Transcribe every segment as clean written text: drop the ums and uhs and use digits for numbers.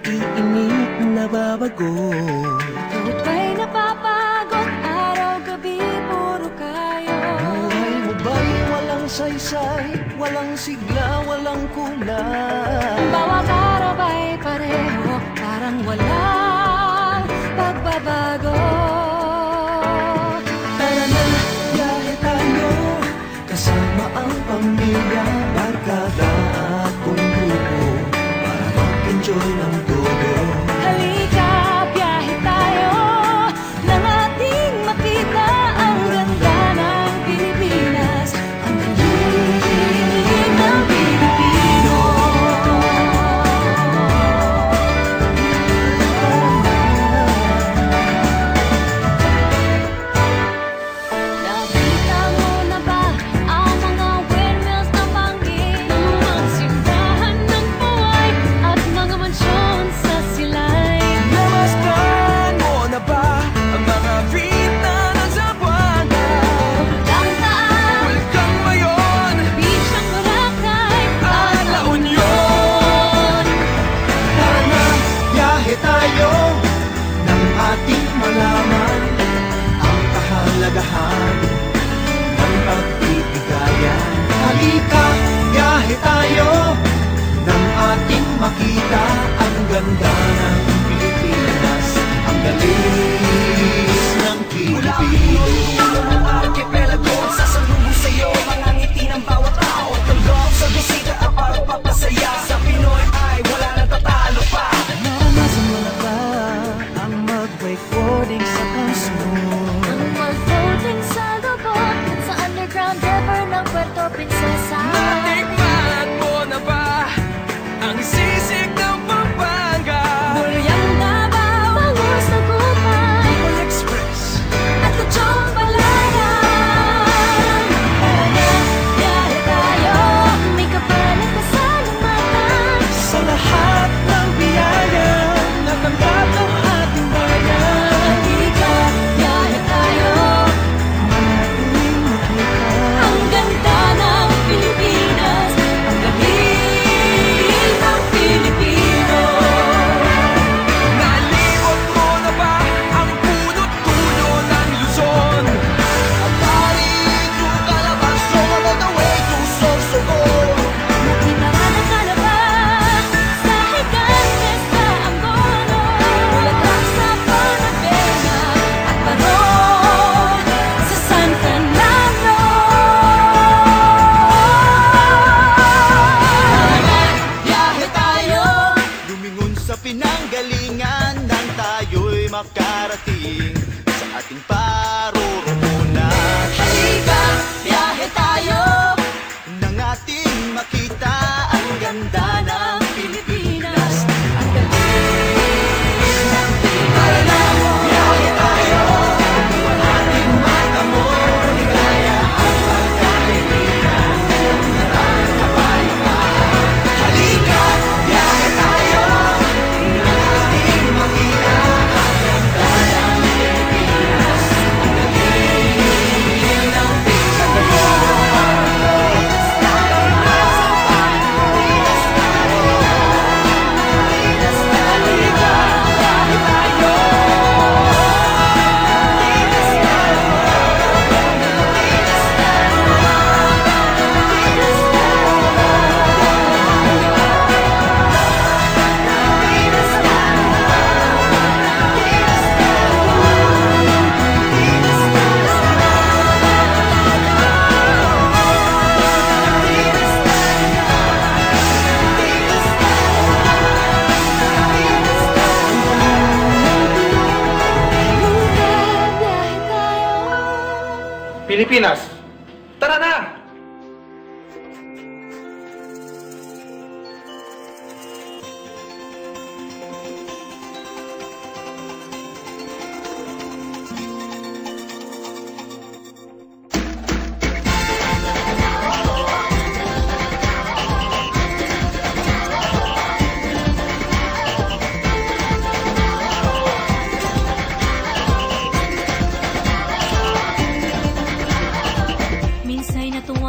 naiinip, nababago. Bakit ba'y napapagod? Araw-gabi, puro kayo. Buhay mo ba'y walang saysay, walang sigla, walang kulay? Bawat araw ba'y pareho, parang walang pagbabago. Tara na, biyahe tayo, kasama ang pamilya, barkada at buong grupo, para mag-enjoy ng todo. Halika, biyahe tayo, nang ating makita ang ganda ng Pilipinas, ang galing ng Pilipino. Nakita mo na ba ang mga windmills na pangin, mga simbahan ng buhay at mga mansyon sa silay? Namasdan mo na ba ang mga fitna ng Zamboanga? Tangtaan, Bulkang Mayon beach ng Boracay at La Union. Tara na, biyahe tayo, nang ating malaman ang kahalagahan ng pagbibigayan. Halika, biyahe tayo, nang ating makita ang ganda ng Pilipinas, ang galing ng Pilipino. Ang archipelago, sasalubong sa'yo mga ngiti ng bawat tao. Tanggap sa bisita at pagpapasaya. Sa Pinoy ay wala nang tatalo pa. Naranasan mo na ba ang mag-wakeboarding sa Kasmon? ang mag-floating sa lubog sa underground river ng Puerto Princesa. Natikman mo na ba ang sisig ng Pampanga? Bulyang Davao, bangus na Kupay Bicol Express at Lechon Palayan. Tara na, biyahe tayo, may kapalit na salamatan. sa lahat ng biyaya na tanggap ng ating bayan. Halika, biyahe tayo, Manating makita ang ganda ng Pilipinas, ang galing ng Pilipino. Nalibot mo na ba ang punot dulo ng Luzon? Aparito, Calabarzon, all the way to Sorsogon. Nakita ka na ba sa Higante sa Angono, Bulacan sa Panabena at Baron sa San Fernando? Biyahe tayo, Lumingon sa pinanggalingan nang tayo'y makarating sa ating paroroonan. halika, biyahe tayo, Nang ating makita ang ganda ng Pilipinas, ang galing ng Pilipino. biyahe tayo. Ang ating mata mo, ligaya at pagkakaibigan. Marami kapayapaan. Halika, biyahe tayo. Nang ating makita ang ganda ng Pilipinas, ang galing ng Pilipino. Pilipinas, tara na! Minsa'y natuwa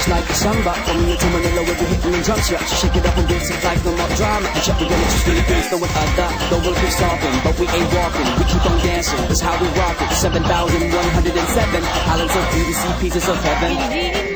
like a samba. Coming into Manila where we're hitting the drum shop. So shake it up and dance it like no more drama. And check, we're gonna just Philippines, throw it out there. Though we'll keep stopping, but we ain't walking. We keep on dancing, that's how we rock it. 7,107 islands of beauty, see pieces of heaven.